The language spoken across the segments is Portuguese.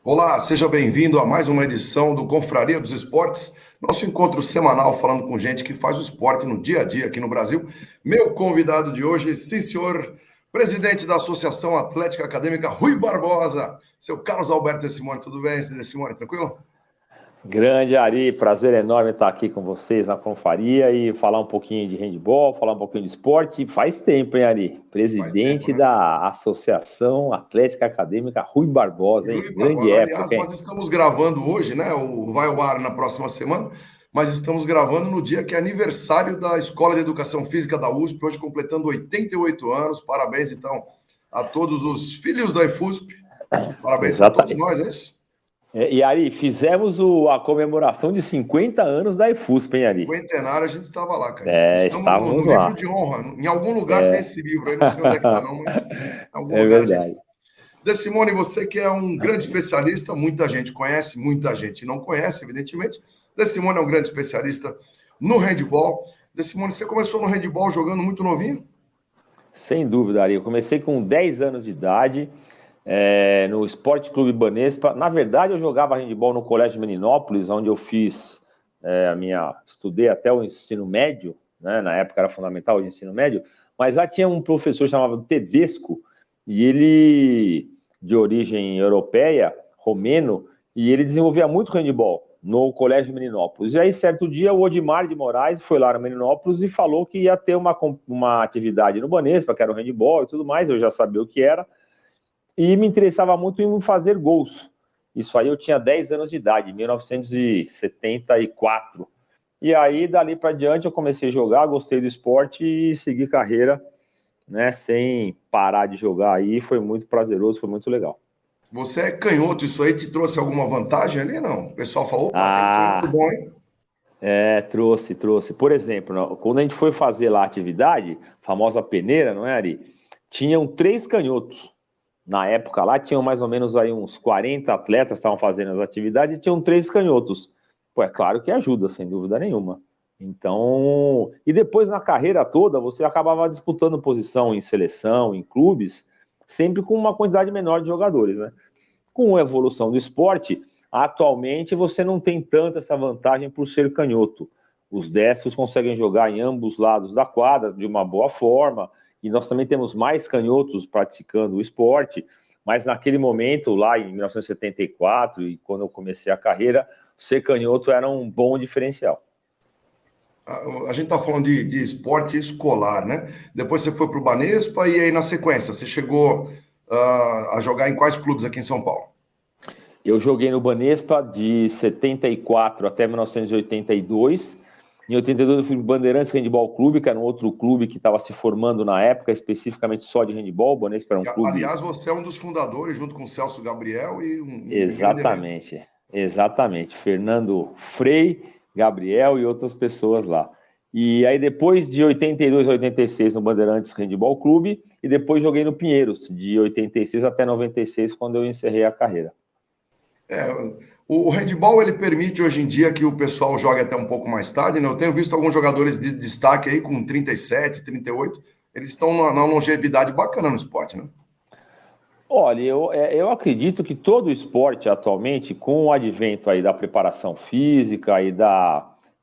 Olá, seja bem-vindo a mais uma edição do Confraria dos Esportes, nosso encontro semanal falando com gente que faz o esporte no dia a dia aqui no Brasil. Meu convidado de hoje, sim senhor, presidente da Associação Atlética Acadêmica Rui Barbosa, seu Carlos Alberto De Simone. Tudo bem, De Simone? Tranquilo? Grande Ari, prazer enorme estar aqui com vocês na Confraria e falar um pouquinho de handebol, falar um pouquinho de esporte. Faz tempo, hein, Ari? Faz tempo, Presidente né? da Associação Atlética Acadêmica Rui Barbosa, hein? Rui Grande Barbosa. Aliás, época, nós hein? estamos gravando hoje, né? Vai ao ar na próxima semana, mas estamos gravando no dia que é aniversário da Escola de Educação Física da USP, hoje completando 88 anos. Parabéns, então, a todos os filhos da IFUSP. Parabéns a todos Exatamente. nós, é isso? E Ari, fizemos a comemoração de 50 anos da IFUSP, hein, Ari? Cinquentenário, a gente estava lá, cara. É, Estamos no estávamos livro lá. de honra. Em algum lugar tem esse livro aí, não sei onde é que está, não, mas em algum É lugar a gente. verdade. De Simone, você que é um grande especialista, muita gente conhece, muita gente não conhece, evidentemente. De Simone é um grande especialista no handball. De Simone, você começou no handball jogando muito novinho? Sem dúvida, Ari. Eu comecei com 10 anos de idade. No Esporte Clube Banespa. Na verdade, eu jogava handebol no Colégio de Meninópolis, onde eu fiz estudei até o ensino médio, né? Na época era fundamental o ensino médio, mas lá tinha um professor chamado Tedesco, e ele, de origem europeia, romeno, e ele desenvolvia muito handebol no Colégio de Meninópolis. E aí, certo dia, o Odimar de Moraes foi lá no Meninópolis e falou que ia ter uma atividade no Banespa, que era o handebol e tudo mais, eu já sabia o que era, e me interessava muito em fazer gols. Isso aí eu tinha 10 anos de idade, em 1974. E aí, dali para diante, eu comecei a jogar, gostei do esporte e segui carreira, né, sem parar de jogar aí. Foi muito prazeroso, foi muito legal. Você é canhoto, isso aí te trouxe alguma vantagem ali? Não. O pessoal falou, opa, tem um canhoto Ah, bom, hein? trouxe. Por exemplo, quando a gente foi fazer lá a atividade, famosa peneira, não é, Ari? Tinham 3 canhotos. Na época lá, tinham mais ou menos aí uns 40 atletas que estavam fazendo as atividades e tinham 3 canhotos. Pô, é claro que ajuda, sem dúvida nenhuma. Então, e depois na carreira toda, você acabava disputando posição em seleção, em clubes, sempre com uma quantidade menor de jogadores, né? Com a evolução do esporte, atualmente você não tem tanta essa vantagem por ser canhoto. Os destros conseguem jogar em ambos lados da quadra de uma boa forma, e nós também temos mais canhotos praticando o esporte, mas naquele momento, lá em 1974, e quando eu comecei a carreira, ser canhoto era um bom diferencial. A gente está falando de esporte escolar, né? Depois você foi para o Banespa e aí, na sequência, você chegou a jogar em quais clubes aqui em São Paulo? Eu joguei no Banespa de 74 até 1982. Em 82 eu fui no Bandeirantes Handebol Clube, que era um outro clube que estava se formando na época, especificamente só de handebol. O Banespa era um clube. Aliás, você é um dos fundadores, junto com o Celso Gabriel e um grande elenco. Exatamente. Fernando Frei, Gabriel e outras pessoas lá. E aí depois de 82 a 86 no Bandeirantes Handebol Clube, e depois joguei no Pinheiros, de 86 até 96, quando eu encerrei a carreira. É, o handball ele permite hoje em dia que o pessoal jogue até um pouco mais tarde, né? Eu tenho visto alguns jogadores de destaque aí com 37, 38, eles estão numa longevidade bacana no esporte, né? Olha, eu acredito que todo o esporte atualmente, com o advento aí da preparação física e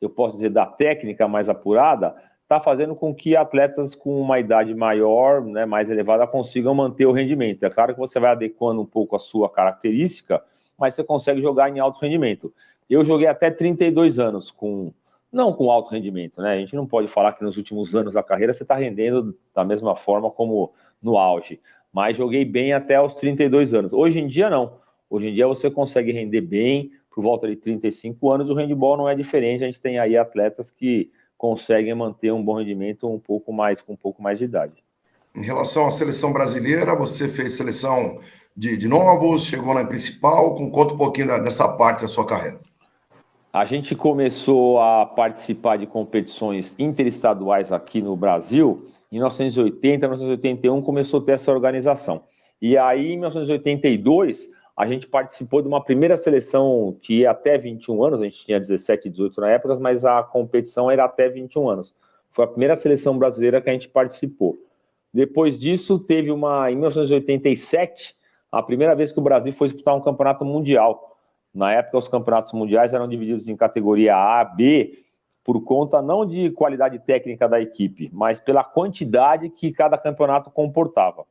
eu posso dizer, da técnica mais apurada, está fazendo com que atletas com uma idade maior, né, mais elevada, consigam manter o rendimento. É claro que você vai adequando um pouco a sua característica, mas você consegue jogar em alto rendimento. Eu joguei até 32 anos não com alto rendimento, né? A gente não pode falar que nos últimos anos da carreira você está rendendo da mesma forma como no auge, mas joguei bem até os 32 anos. Hoje em dia, não. Hoje em dia você consegue render bem por volta de 35 anos. O handebol não é diferente. A gente tem aí atletas que conseguem manter um bom rendimento com um pouco mais de idade. Em relação à seleção brasileira, você fez seleção de novos, chegou na principal, conta um pouquinho dessa parte da sua carreira. A gente começou a participar de competições interestaduais aqui no Brasil em 1980, 1981 começou a ter essa organização. E aí, em 1982, a gente participou de uma primeira seleção que ia até 21 anos, a gente tinha 17, 18 na época, mas a competição era até 21 anos. Foi a primeira seleção brasileira que a gente participou. Depois disso, teve em 1987, a primeira vez que o Brasil foi disputar um campeonato mundial. Na época, os campeonatos mundiais eram divididos em categoria A, B, por conta não de qualidade técnica da equipe, mas pela quantidade que cada campeonato comportava.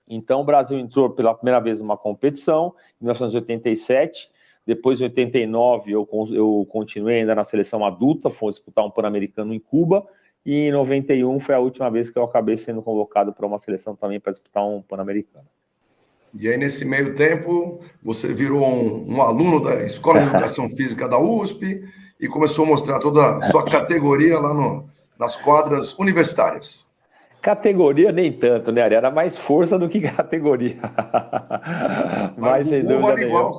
Então, o Brasil entrou pela primeira vez numa competição, em 1987, depois em 89 eu continuei ainda na seleção adulta, fomos disputar um Pan-Americano em Cuba, e em 91 foi a última vez que eu acabei sendo convocado para uma seleção também para disputar um Pan-Americano. E aí, nesse meio tempo, você virou um aluno da Escola de Educação Física da USP e começou a mostrar toda a sua categoria lá nas quadras universitárias. Categoria nem tanto, né, Ari? Era mais força do que categoria. Mas sem dúvida nenhuma.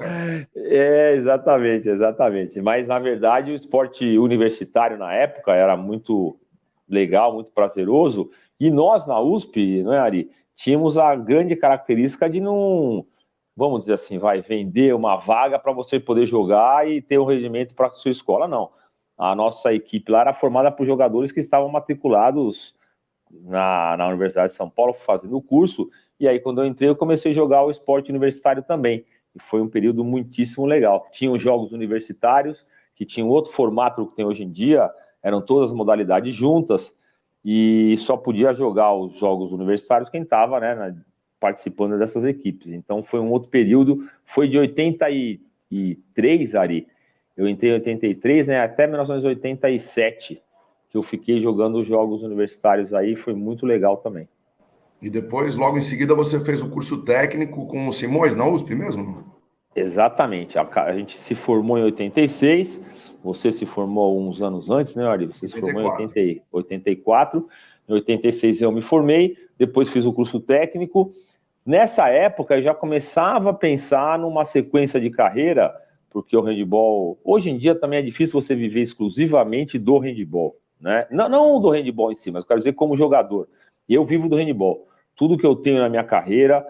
Exatamente. Mas, na verdade, o esporte universitário na época era muito legal, muito prazeroso. E nós, na USP, não é, Ari? Tínhamos a grande característica de não, vamos dizer assim, vender uma vaga para você poder jogar e ter um regimento para a sua escola, não. A nossa equipe lá era formada por jogadores que estavam matriculados na Universidade de São Paulo, fazendo o curso, e aí quando eu entrei eu comecei a jogar o esporte universitário também, e foi um período muitíssimo legal. Tinham jogos universitários, que tinham outro formato do que tem hoje em dia, eram todas as modalidades juntas, e só podia jogar os jogos universitários quem estava, né, participando dessas equipes. Então foi um outro período, foi de 83, Ari, eu entrei em 83, né, até 1987, que eu fiquei jogando os jogos universitários aí, foi muito legal também. E depois, logo em seguida, você fez o curso técnico com o Simões na USP mesmo? Exatamente, a gente se formou em 86, você se formou uns anos antes, né, Ari? Você 84. Se formou em 84, em 86 eu me formei, depois fiz o curso técnico. Nessa época eu já começava a pensar numa sequência de carreira, porque o handebol, hoje em dia também é difícil você viver exclusivamente do handebol, né? Não do handebol em si, mas eu quero dizer como jogador. E eu vivo do handebol. Tudo que eu tenho na minha carreira,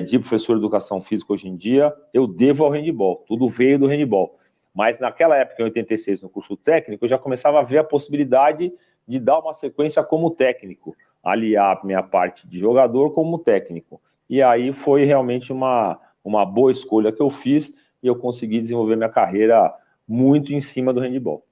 de professor de educação física hoje em dia, eu devo ao handebol. Tudo veio do handebol. Mas naquela época, em 86, no curso técnico, eu já começava a ver a possibilidade de dar uma sequência como técnico, aliar a minha parte de jogador como técnico. E aí foi realmente uma boa escolha que eu fiz e eu consegui desenvolver minha carreira muito em cima do handebol.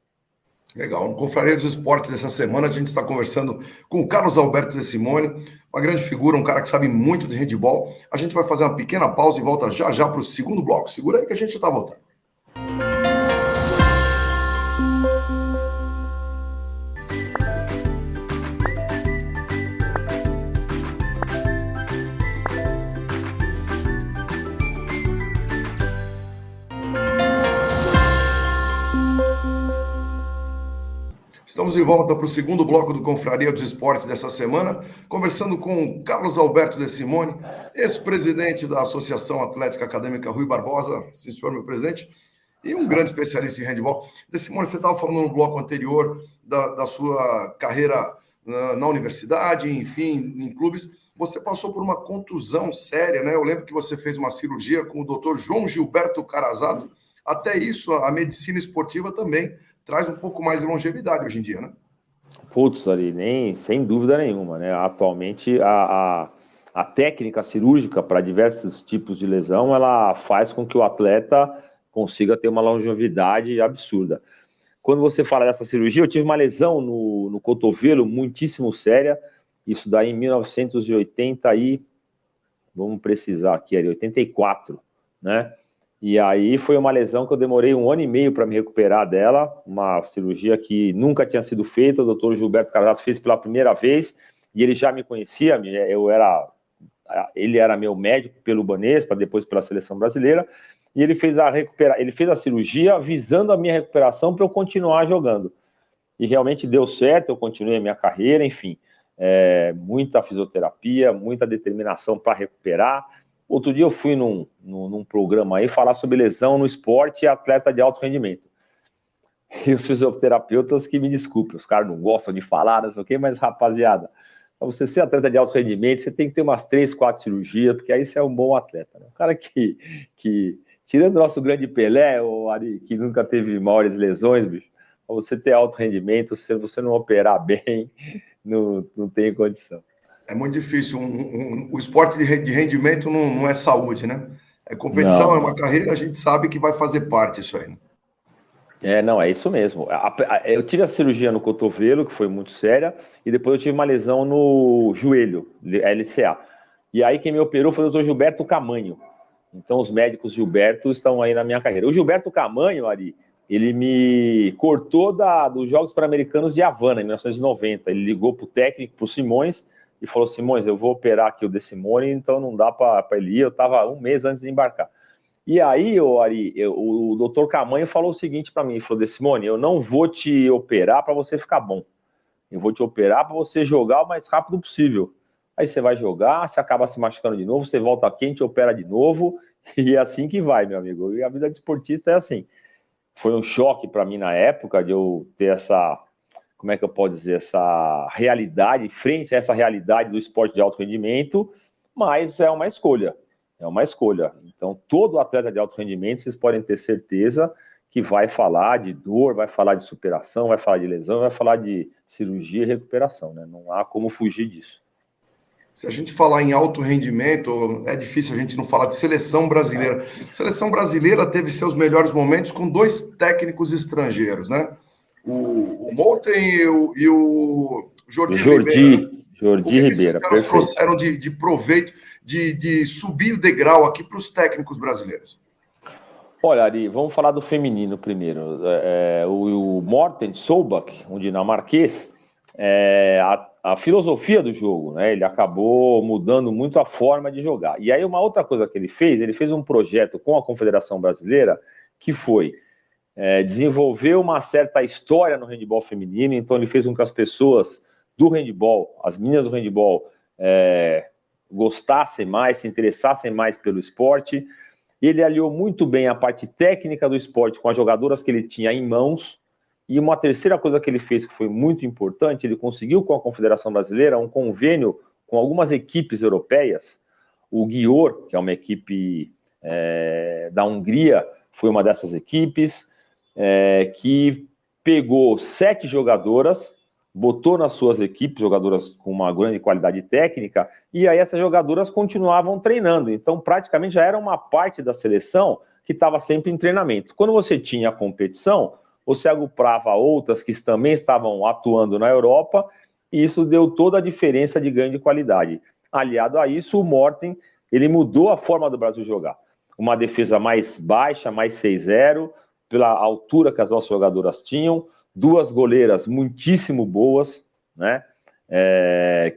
Legal. No Confraria dos Esportes dessa semana, a gente está conversando com o Carlos Alberto De Simone, uma grande figura, um cara que sabe muito de handebol. A gente vai fazer uma pequena pausa e volta já já para o segundo bloco. Segura aí que a gente já está voltando. Estamos de volta para o segundo bloco do Confraria dos Esportes dessa semana, conversando com o Carlos Alberto De Simone, ex-presidente da Associação Atlética Acadêmica Rui Barbosa, sim senhor, meu presidente, e um grande especialista em handebol. De Simone, você estava falando no bloco anterior da sua carreira na universidade, enfim, em clubes. Você passou por uma contusão séria, né? Eu lembro que você fez uma cirurgia com o doutor João Gilberto Carazato. Até isso, a medicina esportiva também traz um pouco mais de longevidade hoje em dia, né? Putz, ali, sem dúvida nenhuma, né? Atualmente, a técnica cirúrgica para diversos tipos de lesão, ela faz com que o atleta consiga ter uma longevidade absurda. Quando você fala dessa cirurgia, eu tive uma lesão no cotovelo muitíssimo séria, isso daí em 1980 e, vamos precisar aqui, 84, né? E aí foi uma lesão que eu demorei 1 ano e meio para me recuperar dela, uma cirurgia que nunca tinha sido feita, o doutor Gilberto Carazato fez pela primeira vez, e ele já me conhecia, ele era meu médico pelo Banespa, depois pela seleção brasileira, e ele fez a cirurgia visando a minha recuperação para eu continuar jogando. E realmente deu certo, eu continuei a minha carreira, enfim, muita fisioterapia, muita determinação para recuperar. Outro dia eu fui num programa aí falar sobre lesão no esporte e atleta de alto rendimento. E os fisioterapeutas que me desculpem, os caras não gostam de falar, não sei o quê, mas rapaziada, para você ser atleta de alto rendimento, você tem que ter umas 3, 4 cirurgias, porque aí você é um bom atleta, né? Um cara que tirando o nosso grande Pelé, o Ari, que nunca teve maiores lesões, bicho, para você ter alto rendimento, se você não operar bem, não tem condição. É muito difícil. O esporte de rendimento não é saúde, né? É competição, Não, é uma não. carreira, a gente sabe que vai fazer parte isso aí, né? Não, é isso mesmo. Eu tive a cirurgia no cotovelo, que foi muito séria, e depois eu tive uma lesão no joelho, LCA. E aí quem me operou foi o doutor Gilberto Camanho. Então os médicos Gilberto estão aí na minha carreira. O Gilberto Camanho, Ari, ele me cortou dos Jogos Pan-Americanos de Havana, em 1990. Ele ligou para o técnico, para o Simões, e falou: Simões, eu vou operar aqui o De Simone, então não dá para ele ir. Eu estava um mês antes de embarcar. E aí, Ari, o doutor Camanho falou o seguinte para mim: ele falou, De Simone, eu não vou te operar para você ficar bom. Eu vou te operar para você jogar o mais rápido possível. Aí você vai jogar, você acaba se machucando de novo, você volta aqui, a gente opera de novo, e é assim que vai, meu amigo. E a vida de esportista é assim. Foi um choque para mim na época de eu ter essa, como é que eu posso dizer, essa realidade, frente a essa realidade do esporte de alto rendimento, mas é uma escolha. É uma escolha. Então, todo atleta de alto rendimento, vocês podem ter certeza que vai falar de dor, vai falar de superação, vai falar de lesão, vai falar de cirurgia e recuperação, né? Não há como fugir disso. Se a gente falar em alto rendimento, é difícil a gente não falar de seleção brasileira. Seleção brasileira teve seus melhores momentos com dois técnicos estrangeiros, né? O Molten e o Jordi Ribeiro, né? O Jordi que esses Ribeira, caras perfeito. trouxeram de proveito, de subir o degrau aqui para os técnicos brasileiros? Olha, Ari, vamos falar do feminino primeiro. O Morten Solbach, um dinamarquês, a filosofia do jogo, né? Ele acabou mudando muito a forma de jogar. E aí, uma outra coisa que ele fez um projeto com a Confederação Brasileira que foi desenvolver uma certa história no handebol feminino. Então, ele fez com que as pessoas do handebol, as meninas do handebol, gostassem mais, se interessassem mais pelo esporte. Ele aliou muito bem a parte técnica do esporte com as jogadoras que ele tinha em mãos. E uma terceira coisa que ele fez, que foi muito importante, ele conseguiu com a Confederação Brasileira um convênio com algumas equipes europeias. O Győr, que é uma equipe da Hungria, foi uma dessas equipes, que pegou 7 jogadoras, botou nas suas equipes, jogadoras com uma grande qualidade técnica, e aí essas jogadoras continuavam treinando. Então, praticamente já era uma parte da seleção que estava sempre em treinamento. Quando você tinha a competição, você agrupava outras que também estavam atuando na Europa, e isso deu toda a diferença de ganho de qualidade. Aliado a isso, o Morten, ele mudou a forma do Brasil jogar. Uma defesa mais baixa, mais 6-0, pela altura que as nossas jogadoras tinham, 2 goleiras muitíssimo boas, né?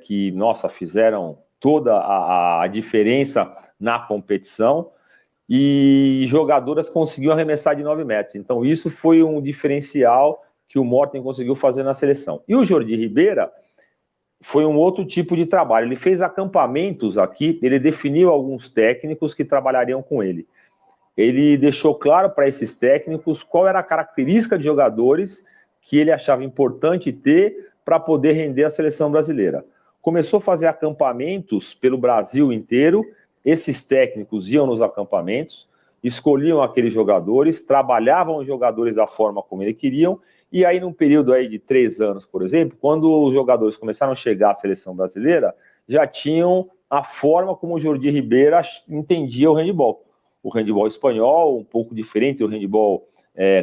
Que, nossa, fizeram toda a diferença na competição, e jogadoras conseguiam arremessar de 9 metros. Então, isso foi um diferencial que o Morten conseguiu fazer na seleção. E o Jordi Ribeira foi um outro tipo de trabalho. Ele fez acampamentos aqui, ele definiu alguns técnicos que trabalhariam com ele. Ele deixou claro para esses técnicos qual era a característica de jogadores que ele achava importante ter para poder render a seleção brasileira. Começou a fazer acampamentos pelo Brasil inteiro. Esses técnicos iam nos acampamentos, escolhiam aqueles jogadores, trabalhavam os jogadores da forma como eles queriam, e aí num período aí de 3 anos, por exemplo, quando os jogadores começaram a chegar à seleção brasileira, já tinham a forma como o Jordi Ribeira entendia o handebol. O handebol espanhol, um pouco diferente do handebol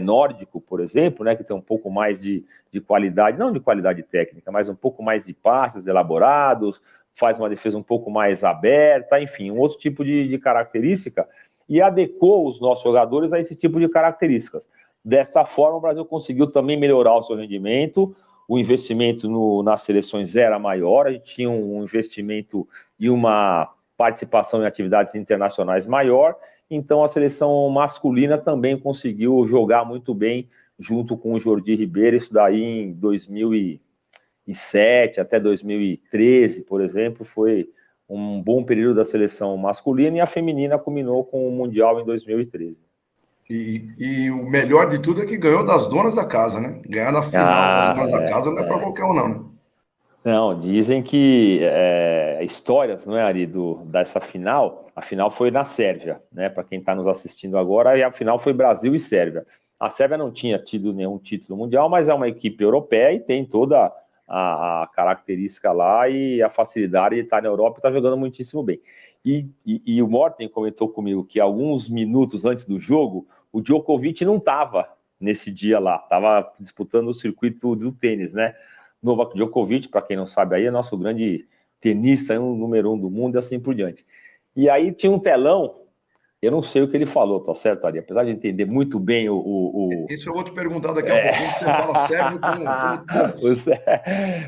nórdico, por exemplo, né, que tem um pouco mais de qualidade, não de qualidade técnica, mas um pouco mais de passes elaborados, faz uma defesa um pouco mais aberta, enfim, um outro tipo de característica, e adequou os nossos jogadores a esse tipo de características. Dessa forma, o Brasil conseguiu também melhorar o seu rendimento, o investimento nas seleções era maior, a gente tinha um investimento e uma participação em atividades internacionais maior, então a seleção masculina também conseguiu jogar muito bem junto com o Jordi Ribeiro, isso daí em 2007 até 2013, por exemplo, foi um bom período da seleção masculina, e a feminina culminou com o Mundial em 2013. E o melhor de tudo é que ganhou das donas da casa, né? Ganhar na final das donas da casa não é para qualquer um, não, né? Não, dizem que histórias, não é, Ari, dessa final. A final foi na Sérvia, né? Para quem está nos assistindo agora, e a final foi Brasil e Sérvia. A Sérvia não tinha tido nenhum título mundial, mas é uma equipe europeia e tem toda a característica lá e a facilidade de estar na Europa e estar jogando muitíssimo bem. E o Morten comentou comigo que alguns minutos antes do jogo, o Djokovic não estava nesse dia lá, estava disputando o circuito do tênis, né? Novak Djokovic, para quem não sabe aí, é nosso grande tenista, é o número 1 do mundo e assim por diante. E aí tinha um telão, eu não sei o que ele falou, tá certo, Ari? Apesar de entender muito bem Isso eu vou te perguntar daqui a pouquinho, que você fala sérvio como poucos.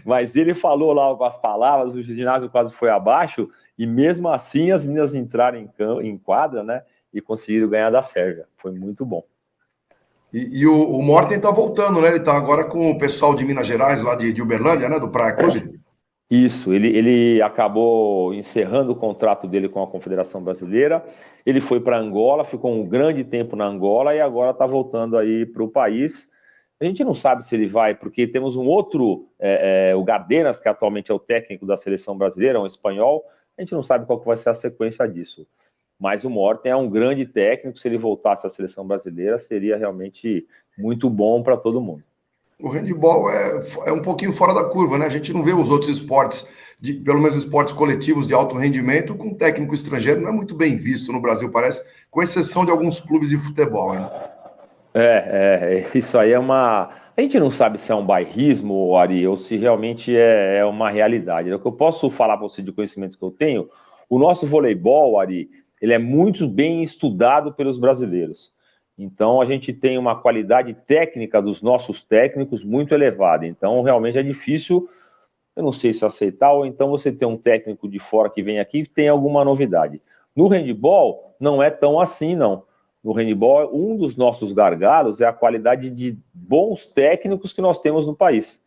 Mas ele falou lá as palavras, o ginásio quase foi abaixo, e mesmo assim as meninas entraram em quadra, né? E conseguiram ganhar da Sérvia. Foi muito bom. E o Morten tá voltando, né? Ele tá agora com o pessoal de Minas Gerais, lá de Uberlândia, né? Do Praia Clube. Isso, ele acabou encerrando o contrato dele com a Confederação Brasileira, ele foi para Angola, ficou um grande tempo na Angola e agora está voltando aí para o país. A gente não sabe se ele vai, porque temos um outro, o Gardenas, que atualmente é o técnico da seleção brasileira, um espanhol, a gente não sabe qual que vai ser a sequência disso. Mas o Morten é um grande técnico, se ele voltasse à seleção brasileira, seria realmente muito bom para todo mundo. O handebol é um pouquinho fora da curva, né? A gente não vê os outros esportes, pelo menos esportes coletivos de alto rendimento, com técnico estrangeiro, não é muito bem visto no Brasil, parece, com exceção de alguns clubes de futebol, hein? Isso aí é uma... A gente não sabe se é um bairrismo, Ari, ou se realmente é uma realidade. O que eu posso falar para você de conhecimentos que eu tenho, o nosso voleibol, Ari, ele é muito bem estudado pelos brasileiros. Então, a gente tem uma qualidade técnica dos nossos técnicos muito elevada. Então, realmente é difícil, eu não sei se aceitar, ou então você tem um técnico de fora que vem aqui e tem alguma novidade. No handebol, não é tão assim, não. No handebol, um dos nossos gargalos é a qualidade de bons técnicos que nós temos no país.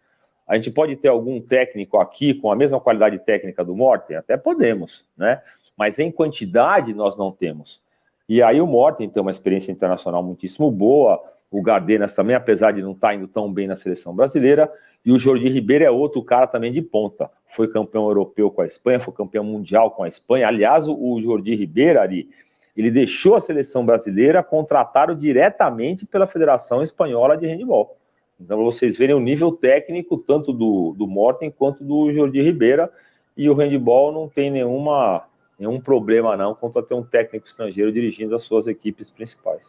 A gente pode ter algum técnico aqui com a mesma qualidade técnica do Morten? Até podemos, né? Mas em quantidade nós não temos. E aí o Morten tem uma experiência internacional muitíssimo boa, o Gardenas também, apesar de não estar indo tão bem na seleção brasileira, e o Jordi Ribeiro é outro cara também de ponta. Foi campeão europeu com a Espanha, foi campeão mundial com a Espanha. Aliás, o Jordi Ribeiro, ali, ele deixou a seleção brasileira contratado diretamente pela Federação Espanhola de Handebol. Então, vocês verem o nível técnico, tanto do Morten quanto do Jordi Ribeiro, e o handebol não tem nenhum problema não quanto a ter um técnico estrangeiro dirigindo as suas equipes principais.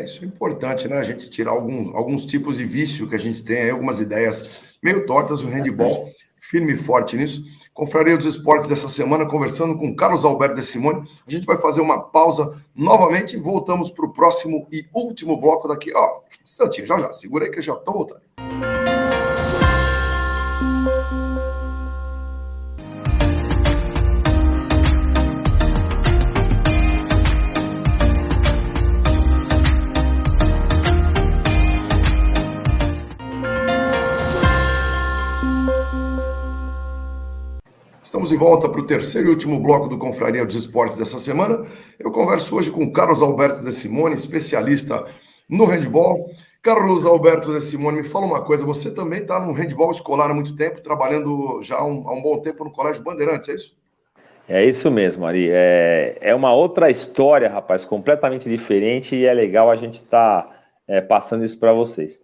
Isso é importante, né? A gente tirar alguns tipos de vício que a gente tem, aí, algumas ideias meio tortas, o handebol firme e forte nisso. Confraria dos Esportes dessa semana, conversando com Carlos Alberto de Simone. A gente vai fazer uma pausa novamente e voltamos para o próximo e último bloco daqui. Um instantinho, já. Segura aí que eu já estou voltando. Estamos de volta para o terceiro e último bloco do Confraria dos Esportes dessa semana. Eu converso hoje com Carlos Alberto de Simone, especialista no handebol. Carlos Alberto de Simone, me fala uma coisa, você também está no handebol escolar há muito tempo, trabalhando já há um bom tempo no Colégio Bandeirantes, é isso? É isso mesmo, Ari. É uma outra história, rapaz, completamente diferente e é legal a gente estar passando isso para vocês.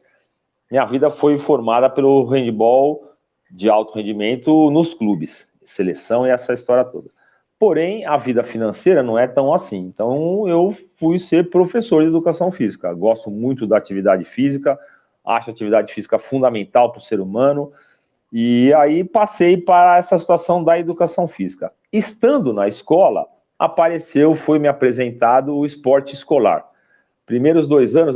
Minha vida foi formada pelo handebol de alto rendimento nos clubes, seleção e essa história toda. Porém, a vida financeira não é tão assim. Então, eu fui ser professor de educação física. Gosto muito da atividade física, acho a atividade física fundamental para o ser humano. E aí passei para essa situação da educação física. Estando na escola, foi me apresentado o esporte escolar. Primeiros 2 anos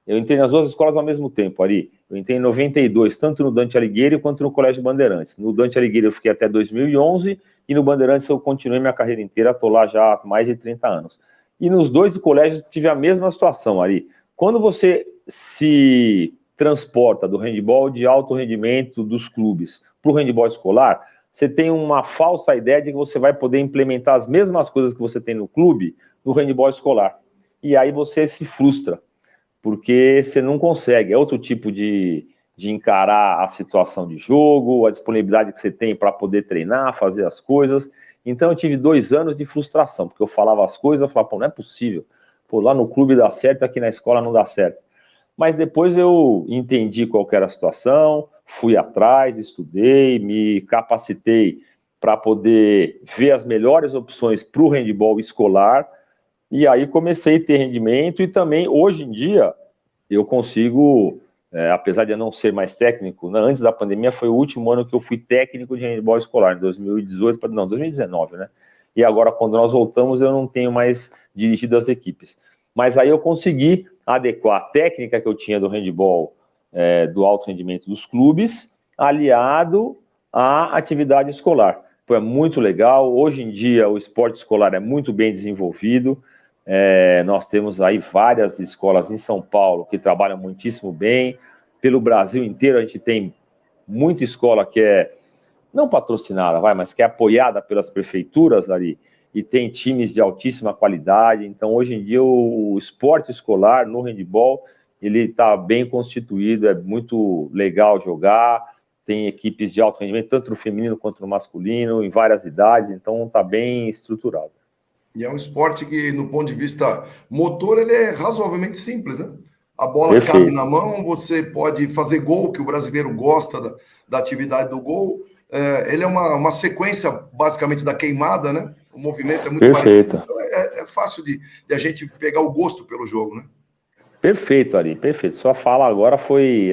eu entrei nas duas escolas ao mesmo tempo, Ari. Eu entrei em 92, tanto no Dante Alighieri quanto no Colégio Bandeirantes. No Dante Alighieri eu fiquei até 2011 e no Bandeirantes eu continuei minha carreira inteira, estou lá já há mais de 30 anos. E nos dois colégios tive a mesma situação, Ari. Quando você se transporta do handebol de alto rendimento dos clubes para o handebol escolar, você tem uma falsa ideia de que você vai poder implementar as mesmas coisas que você tem no clube no handebol escolar. E aí você se frustra, porque você não consegue. É outro tipo de encarar a situação de jogo, a disponibilidade que você tem para poder treinar, fazer as coisas. Então eu tive 2 anos de frustração, porque eu falava as coisas, eu falava, não é possível. Lá no clube dá certo, aqui na escola não dá certo. Mas depois eu entendi qual era a situação, fui atrás, estudei, me capacitei para poder ver as melhores opções para o handebol escolar, e aí comecei a ter rendimento, e também, hoje em dia, eu consigo, apesar de eu não ser mais técnico, né, antes da pandemia foi o último ano que eu fui técnico de handebol escolar, em 2019, né? E agora, quando nós voltamos, eu não tenho mais dirigido as equipes. Mas aí eu consegui adequar a técnica que eu tinha do handebol, do alto rendimento dos clubes, aliado à atividade escolar. É muito legal. Hoje em dia, o esporte escolar é muito bem desenvolvido. Nós temos aí várias escolas em São Paulo que trabalham muitíssimo bem. Pelo Brasil inteiro, a gente tem muita escola que é não patrocinada, mas que é apoiada pelas prefeituras ali, e tem times de altíssima qualidade. Então, hoje em dia, o esporte escolar no handebol, ele está bem constituído, é muito legal jogar, tem equipes de alto rendimento, tanto no feminino quanto no masculino, em várias idades, então está bem estruturado. E é um esporte que, no ponto de vista motor, ele é razoavelmente simples, né? A bola Perfeito. cabe na mão, você pode fazer gol, que o brasileiro gosta da atividade do gol. Ele é uma sequência, basicamente, da queimada, né? O movimento é muito Perfeito. parecido. Então, é fácil de a gente pegar o gosto pelo jogo, né? Perfeito, Ari, perfeito. Sua fala agora foi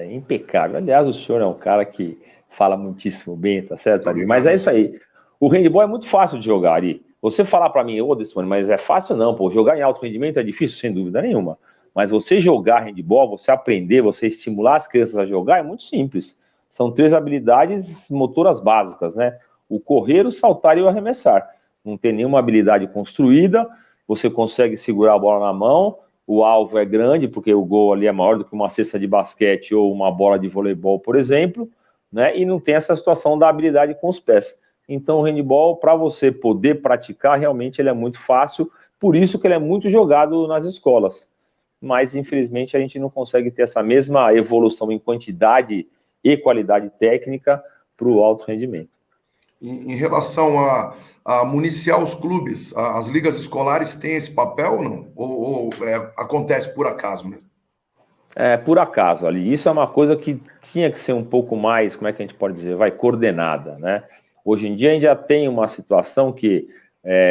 impecável. Aliás, o senhor é um cara que fala muitíssimo bem, tá certo, Ari? Mas é isso aí. O handebol é muito fácil de jogar, Ari. Você falar para mim, Desmond, mas é fácil não, pô. Jogar em alto rendimento é difícil, sem dúvida nenhuma. Mas você jogar handebol, você aprender, você estimular as crianças a jogar é muito simples. São 3 habilidades motoras básicas, né? O correr, o saltar e o arremessar. Não tem nenhuma habilidade construída, você consegue segurar a bola na mão, o alvo é grande, porque o gol ali é maior do que uma cesta de basquete ou uma bola de voleibol, por exemplo, né? E não tem essa situação da habilidade com os pés. Então, o handebol, para você poder praticar, realmente ele é muito fácil, por isso que ele é muito jogado nas escolas. Mas, infelizmente, a gente não consegue ter essa mesma evolução em quantidade e qualidade técnica para o alto rendimento. Em relação a municiar os clubes, as ligas escolares têm esse papel ou não? Ou acontece por acaso mesmo? Por acaso, ali. Isso é uma coisa que tinha que ser um pouco mais, como é que a gente pode dizer, coordenada, né? Hoje em dia a gente já tem uma situação que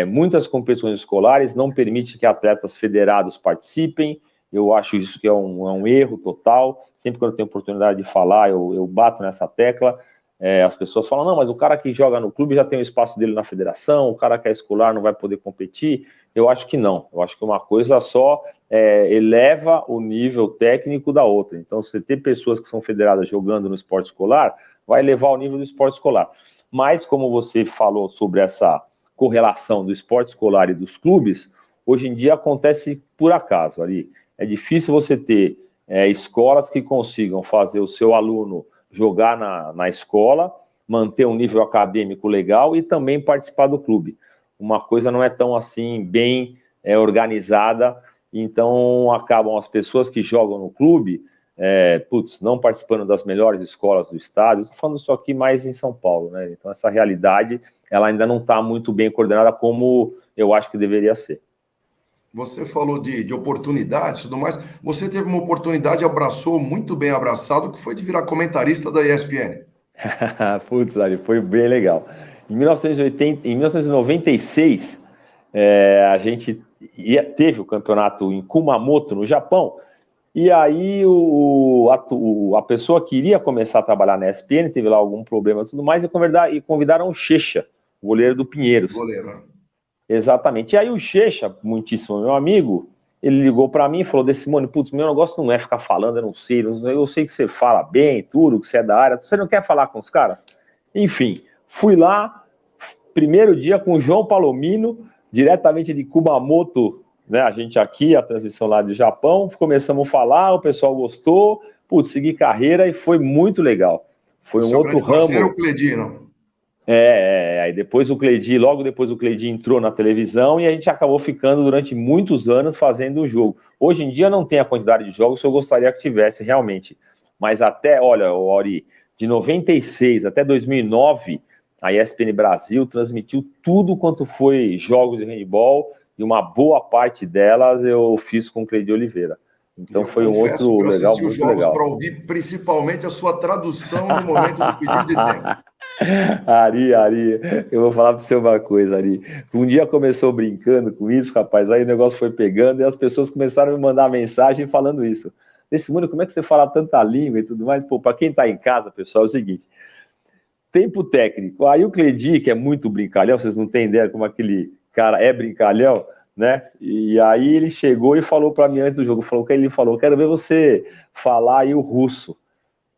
muitas competições escolares não permitem que atletas federados participem. Eu acho isso que é um erro total. Sempre que eu tenho oportunidade de falar, eu bato nessa tecla. As pessoas falam, não, mas o cara que joga no clube já tem o espaço dele na federação, o cara que é escolar não vai poder competir. Eu acho que não. Eu acho que uma coisa só eleva o nível técnico da outra. Então, se você tem pessoas que são federadas jogando no esporte escolar, vai elevar o nível do esporte escolar. Mas, como você falou sobre essa correlação do esporte escolar e dos clubes, hoje em dia acontece por acaso. Ali é difícil você ter escolas que consigam fazer o seu aluno jogar na escola, manter um nível acadêmico legal e também participar do clube. Uma coisa não é tão assim bem organizada, então acabam as pessoas que jogam no clube não participando das melhores escolas do estado. Estou falando isso aqui mais em São Paulo, né? Então essa realidade ela ainda não está muito bem coordenada como eu acho que deveria ser. Você falou de oportunidades e tudo mais. Você teve uma oportunidade, abraçou, muito bem abraçado, que foi de virar comentarista da ESPN. Putz, ali, foi bem legal. Em 1996, a gente teve o campeonato em Kumamoto, no Japão, e aí a pessoa queria começar a trabalhar na ESPN, teve lá algum problema e tudo mais, e convidaram o Checha, o goleiro do Pinheiros. Goleiro. Exatamente. E aí o Checha, muitíssimo meu amigo, ele ligou para mim e falou, Simone, putz, meu negócio não é ficar falando, eu sei que você fala bem, tudo, que você é da área, você não quer falar com os caras? Enfim, fui lá, primeiro dia com o João Palomino, diretamente de Kumamoto, né, a gente aqui, a transmissão lá do Japão, começamos a falar, o pessoal gostou, putz, segui carreira e foi muito legal. Foi um outro ramo. Parceiro, o Cledi, não? Aí depois logo depois o Cledi entrou na televisão e a gente acabou ficando durante muitos anos fazendo o jogo. Hoje em dia não tem a quantidade de jogos que eu gostaria que tivesse realmente, mas até, olha, Ori, de 96 até 2009, a ESPN Brasil transmitiu tudo quanto foi jogos de handebol e uma boa parte delas eu fiz com o Cledi Oliveira. Então eu foi um confesso outro que eu legal, assisti os muito jogos legal. para ouvir principalmente a sua tradução no momento do pedido de tempo. Ari, eu vou falar para você uma coisa, Ari. Um dia começou brincando com isso, rapaz, aí o negócio foi pegando e as pessoas começaram a me mandar mensagem falando isso. Nesse mundo, como é que você fala tanta língua e tudo mais? Pô, para quem está em casa, pessoal, é o seguinte: tempo técnico. Aí o Cledi, que é muito brincalhão, vocês não têm ideia como aquele cara é brincalhão, né? E aí ele chegou e falou para mim antes do jogo, falou que ele falou, quero ver você falar aí o russo.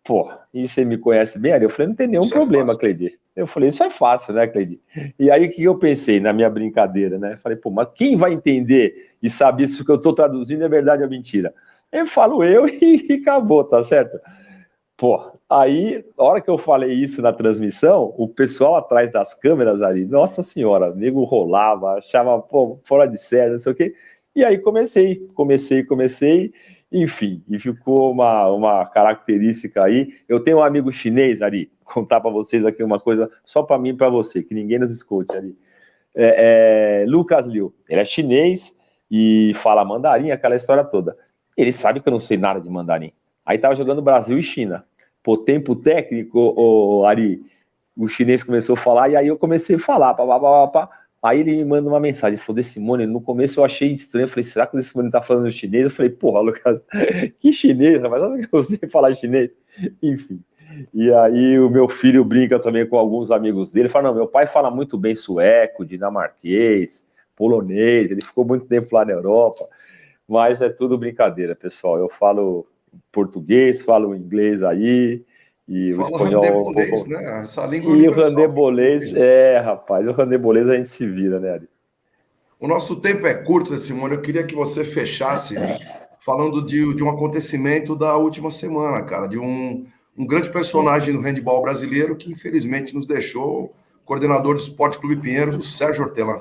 Pô, e você me conhece bem, Ari? Eu falei, não tem nenhum Isso é problema, fácil. Cleide. Eu falei, isso é fácil, né, Cleide? E aí o que eu pensei na minha brincadeira, né? Falei, pô, mas quem vai entender e saber se o que eu estou traduzindo é verdade ou mentira? Eu falo eu e acabou, tá certo? Pô, aí, a hora que eu falei isso na transmissão, o pessoal atrás das câmeras ali, nossa senhora, o nego rolava, achava, pô, fora de série, não sei o quê. E aí comecei, enfim, e ficou uma característica aí. Eu tenho um amigo chinês, Ari, contar para vocês aqui uma coisa, só para mim e para você, que ninguém nos escute, Ari. Lucas Liu, ele é chinês e fala mandarim, aquela história toda. Ele sabe que eu não sei nada de mandarim. Aí tava jogando Brasil e China. Pô, tempo técnico, Ari, o chinês começou a falar e aí eu comecei a falar, pá, pá, pá, pá. Aí ele me manda uma mensagem, falou, Simone, no começo eu achei estranho, eu falei, será que o Simone tá falando chinês? Eu falei, porra, Lucas, que chinês, rapaz, sabe que eu sei falar chinês? Enfim. E aí o meu filho brinca também com alguns amigos dele, fala, não, meu pai fala muito bem sueco, dinamarquês, polonês, ele ficou muito tempo lá na Europa, mas é tudo brincadeira, pessoal. Eu falo português, falo inglês aí, E e o fala espanhol um randebolês, pouco. né? Essa língua E o universal, que isso não tem randebolês, jeito. rapaz, o randebolês a gente se vira, né, Ari? O nosso tempo é curto, né, Simone? Eu queria que você fechasse falando de um acontecimento da última semana, cara, de um grande Sim. personagem do handebol brasileiro que infelizmente nos deixou, o coordenador do Esporte Clube Pinheiros, o Sérgio Hortelã.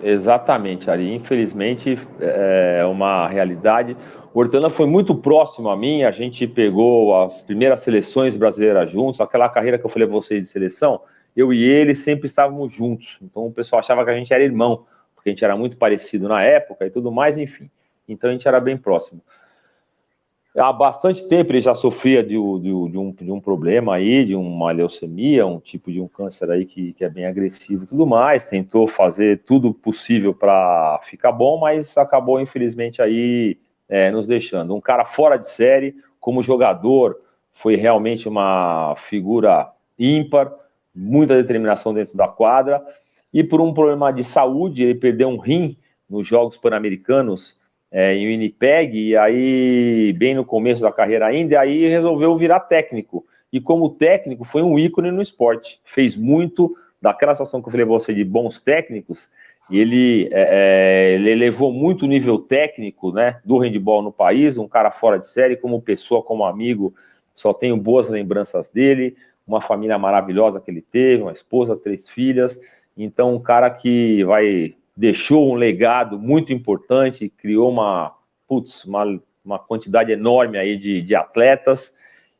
Exatamente, Ari. Infelizmente é uma realidade. O Hortelã foi muito próximo a mim, a gente pegou as primeiras seleções brasileiras juntos, aquela carreira que eu falei para vocês de seleção, eu e ele sempre estávamos juntos. Então o pessoal achava que a gente era irmão, porque a gente era muito parecido na época e tudo mais, enfim. Então a gente era bem próximo. Há bastante tempo ele já sofria de um problema aí, de uma leucemia, um tipo de um câncer aí que é bem agressivo e tudo mais. Tentou fazer tudo possível para ficar bom, mas acabou, infelizmente, aí nos deixando. Um cara fora de série, como jogador, foi realmente uma figura ímpar, muita determinação dentro da quadra. E por um problema de saúde, ele perdeu um rim nos Jogos Pan-Americanos em Winnipeg, e aí, bem no começo da carreira ainda, e aí resolveu virar técnico. E como técnico, foi um ícone no esporte. Fez muito daquela situação que eu falei para você de bons técnicos, e ele elevou muito o nível técnico, né, do handebol no país, um cara fora de série, como pessoa, como amigo, só tenho boas lembranças dele, uma família maravilhosa que ele teve, uma esposa, 3 filhas, então um cara que deixou um legado muito importante, criou uma quantidade enorme aí de atletas,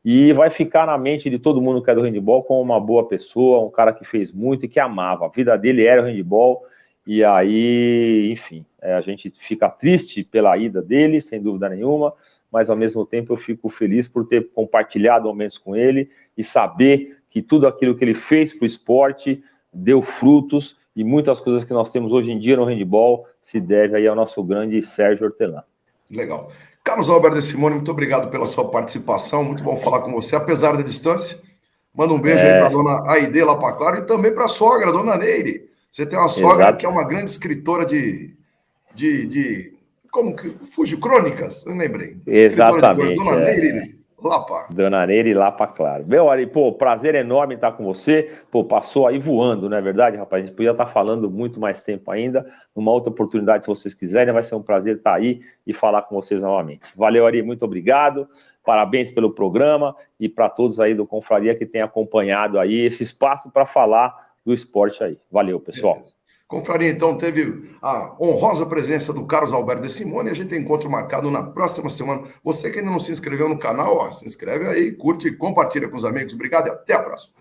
e vai ficar na mente de todo mundo que é do handebol como uma boa pessoa, um cara que fez muito e que amava. A vida dele era o handebol, e aí, enfim, a gente fica triste pela ida dele, sem dúvida nenhuma, mas ao mesmo tempo eu fico feliz por ter compartilhado momentos com ele e saber que tudo aquilo que ele fez para o esporte deu frutos, e muitas coisas que nós temos hoje em dia no handebol se deve aí ao nosso grande Sérgio Hortelã. Legal. Carlos Alberto de Simone, muito obrigado pela sua participação, muito bom falar com você, apesar da distância. Manda um beijo aí para a dona Aide lá para Claro e também para a sogra, dona Neire. Você tem uma sogra que é uma grande escritora como que fugiu? Crônicas, eu lembrei. Escritora de crônicas, Exatamente, dona Neire Lapa. Dona Neire Lapa, claro. Meu, Ari, pô, prazer enorme estar com você. Pô, passou aí voando, não é verdade, rapaz? A gente podia estar falando muito mais tempo ainda. Numa outra oportunidade, se vocês quiserem, vai ser um prazer estar aí e falar com vocês novamente. Valeu, Ari, muito obrigado. Parabéns pelo programa e para todos aí do Confraria que têm acompanhado aí esse espaço para falar do esporte aí. Valeu, pessoal. Beleza. Confraria, então, teve a honrosa presença do Carlos Alberto de Simone e a gente tem encontro marcado na próxima semana. Você que ainda não se inscreveu no canal, se inscreve aí, curte e compartilha com os amigos. Obrigado e até a próxima.